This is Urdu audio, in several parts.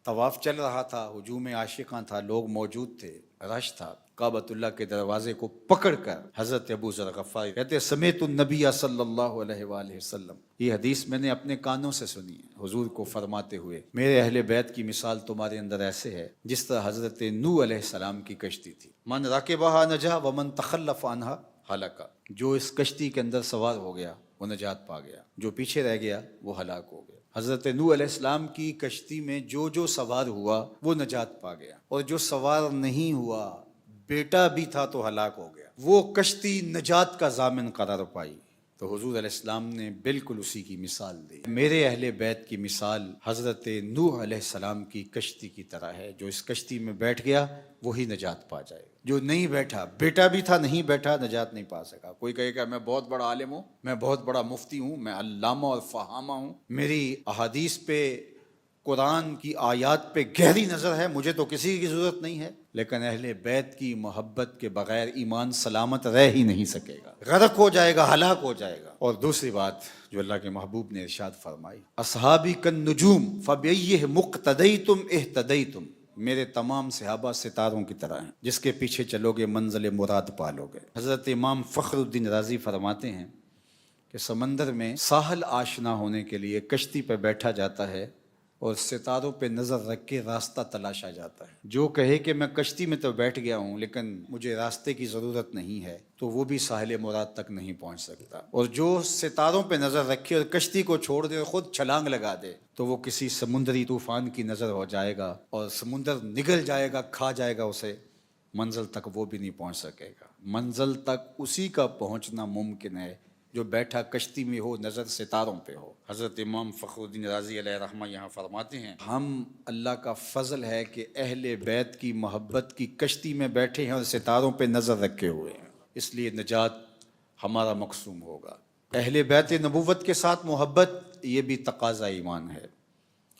طواف چل رہا تھا، ہجوم عاشقاں تھا، لوگ موجود تھے، رش تھا، کعبۃ اللہ کے دروازے کو پکڑ کر حضرت ابو ذر غفاری کہتے سمیت النبی صلی اللہ علیہ وآلہ وسلم، یہ حدیث میں نے اپنے کانوں سے سنی ہے حضور کو فرماتے ہوئے، میرے اہل بیت کی مثال تمہارے اندر ایسے ہے جس طرح حضرت نوح علیہ السلام کی کشتی تھی، من راکبہا نجا ومن تخلف عنہا ہلاکا، جو اس کشتی کے اندر سوار ہو گیا وہ نجات پا گیا، جو پیچھے رہ گیا وہ ہلاک ہو گیا۔ حضرت نوح علیہ السلام کی کشتی میں جو سوار ہوا وہ نجات پا گیا، اور جو سوار نہیں ہوا، بیٹا بھی تھا تو ہلاک ہو گیا، وہ کشتی نجات کا ضامن قرار پائی۔ تو حضور علیہ السلام نے بالکل اسی کی مثال دی۔ میرے اہل بیت کی مثال حضرت نوح علیہ السلام کی کشتی کی طرح ہے، جو اس کشتی میں بیٹھ گیا وہی نجات پا جائے گا، جو نہیں بیٹھا، بیٹا بھی تھا نہیں بیٹھا، نجات نہیں پا سکا۔ کوئی کہے گا میں بہت بڑا عالم ہوں، میں بہت بڑا مفتی ہوں، میں علامہ اور فہامہ ہوں، میری احادیث پہ، قرآن کی آیات پہ گہری نظر ہے، مجھے تو کسی کی ضرورت نہیں ہے، لیکن اہل بیت کی محبت کے بغیر ایمان سلامت رہ ہی نہیں سکے گا، غرق ہو جائے گا، ہلاک ہو جائے گا۔ اور دوسری بات جو اللہ کے محبوب نے ارشاد فرمائی، اصحابی کالنجوم فبأیہم اقتدیتم اہتدیتم، میرے تمام صحابہ ستاروں کی طرح ہیں، جس کے پیچھے چلو گے منزل مراد پالو گے۔ حضرت امام فخر الدین رازی فرماتے ہیں کہ سمندر میں ساحل آشنا ہونے کے لیے کشتی پہ بیٹھا جاتا ہے اور ستاروں پہ نظر رکھ کے راستہ تلاشا جاتا ہے، جو کہے کہ میں کشتی میں تو بیٹھ گیا ہوں لیکن مجھے راستے کی ضرورت نہیں ہے تو وہ بھی ساحل مراد تک نہیں پہنچ سکتا، اور جو ستاروں پہ نظر رکھے اور کشتی کو چھوڑ دے اور خود چھلانگ لگا دے تو وہ کسی سمندری طوفان کی نظر ہو جائے گا اور سمندر نگل جائے گا، کھا جائے گا اسے، منزل تک وہ بھی نہیں پہنچ سکے گا۔ منزل تک اسی کا پہنچنا ممکن ہے جو بیٹھا کشتی میں ہو، نظر ستاروں پہ ہو۔ حضرت امام فخر الدین رازی علیہ رحمہ یہاں فرماتے ہیں، ہم اللہ کا فضل ہے کہ اہل بیت کی محبت کی کشتی میں بیٹھے ہیں اور ستاروں پہ نظر رکھے ہوئے ہیں، اس لیے نجات ہمارا مقسوم ہوگا۔ اہل بیت نبوت کے ساتھ محبت یہ بھی تقاضا ایمان ہے،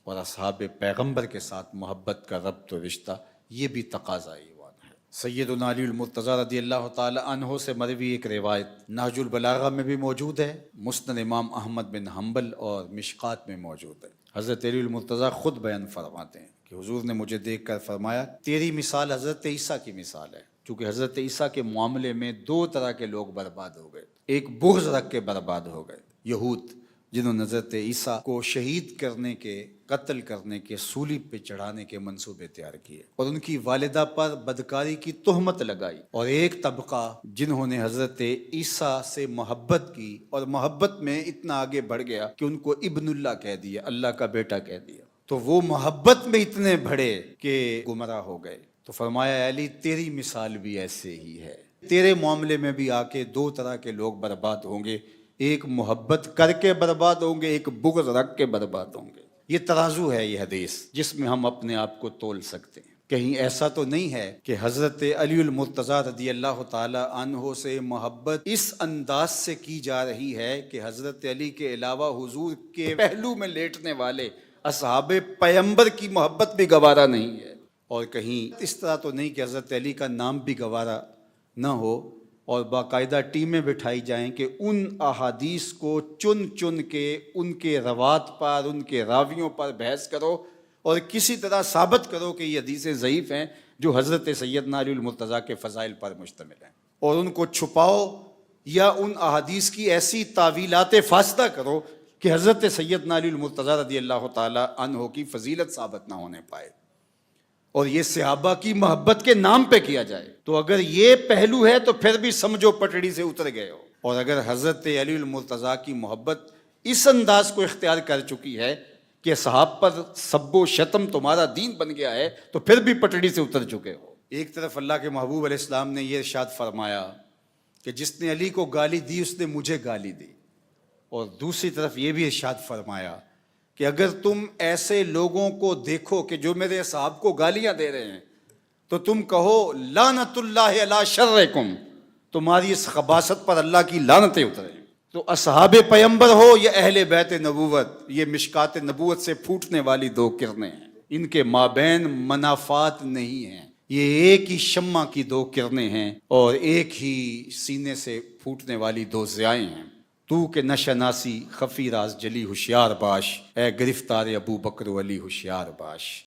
اور اصحاب پیغمبر کے ساتھ محبت کا ربط و رشتہ یہ بھی تقاضا ایمان ہے۔ سیدنا علی المرتضیٰ رضی اللہ تعالی عنہ سے مروی ایک روایت نہج البلاغہ میں بھی موجود ہے، مسند امام احمد بن حنبل اور مشکات میں موجود ہے۔ حضرت علی المرتضیٰ خود بیان فرماتے ہیں کہ حضور نے مجھے دیکھ کر فرمایا تیری مثال حضرت عیسیٰ کی مثال ہے، کیونکہ حضرت عیسیٰ کے معاملے میں دو طرح کے لوگ برباد ہو گئے، ایک بغض رکھ کے برباد ہو گئے، یہود جنہوں نے حضرت عیسیٰ کو شہید کرنے کے، قتل کرنے کے، سولی پہ چڑھانے کے منصوبے تیار کیے اور ان کی والدہ پر بدکاری کی تہمت لگائی، اور ایک طبقہ جنہوں نے حضرت عیسیٰ سے محبت کی اور محبت میں اتنا آگے بڑھ گیا کہ ان کو ابن اللہ کہہ دیا، اللہ کا بیٹا کہہ دیا، تو وہ محبت میں اتنے بڑھے کہ گمراہ ہو گئے۔ تو فرمایا علی تیری مثال بھی ایسے ہی ہے، تیرے معاملے میں بھی آ کے دو طرح کے لوگ برباد ہوں گے، ایک محبت کر کے برباد ہوں گے، ایک بغض رکھ کے برباد ہوں گے۔ یہ ترازو ہے یہ حدیث جس میں ہم اپنے آپ کو تول سکتے ہیں۔ کہیں ایسا تو نہیں ہے کہ حضرت علی المرتضیٰ رضی اللہ تعالی عنہ سے محبت اس انداز سے کی جا رہی ہے کہ حضرت علی کے علاوہ حضور کے پہلو میں لیٹنے والے اصحاب پیغمبر کی محبت بھی گوارا نہیں ہے، اور کہیں اس طرح تو نہیں کہ حضرت علی کا نام بھی گوارا نہ ہو اور باقاعدہ ٹیمیں بٹھائی جائیں کہ ان احادیث کو چن چن کے ان کے روات پر، ان کے راویوں پر بحث کرو اور کسی طرح ثابت کرو کہ یہ حدیثیں ضعیف ہیں جو حضرت سیدنا علی المرتضیٰ کے فضائل پر مشتمل ہیں، اور ان کو چھپاؤ یا ان احادیث کی ایسی تعویلات فاسدہ کرو کہ حضرت سیدنا علی المرتضیٰ رضی اللہ تعالی عنہ کی فضیلت ثابت نہ ہونے پائے، اور یہ صحابہ کی محبت کے نام پہ کیا جائے۔ تو اگر یہ پہلو ہے تو پھر بھی سمجھو پٹڑی سے اتر گئے ہو، اور اگر حضرت علی المرتضیٰ کی محبت اس انداز کو اختیار کر چکی ہے کہ صحاب پر سب و شتم تمہارا دین بن گیا ہے تو پھر بھی پٹڑی سے اتر چکے ہو۔ ایک طرف اللہ کے محبوب علیہ السلام نے یہ ارشاد فرمایا کہ جس نے علی کو گالی دی اس نے مجھے گالی دی، اور دوسری طرف یہ بھی ارشاد فرمایا کہ اگر تم ایسے لوگوں کو دیکھو کہ جو میرے صحاب کو گالیاں دے رہے ہیں تو تم کہو لعنت اللہ علی شرکم، تمہاری اس خباثت پر اللہ کی لعنتیں اتریں۔ تو اصحاب پیغمبر ہو یا اہل بیت نبوت، یہ مشکات نبوت سے پھوٹنے والی دو کرنیں ہیں، ان کے مابین منافات نہیں ہیں، یہ ایک ہی شمع کی دو کرنیں ہیں اور ایک ہی سینے سے پھوٹنے والی دو ضیائیں ہیں۔ تو کہ نشناسی خفی راز جلی ہوشیار باش، اے گرفتار ابو بکر و علی ہوشیار باش۔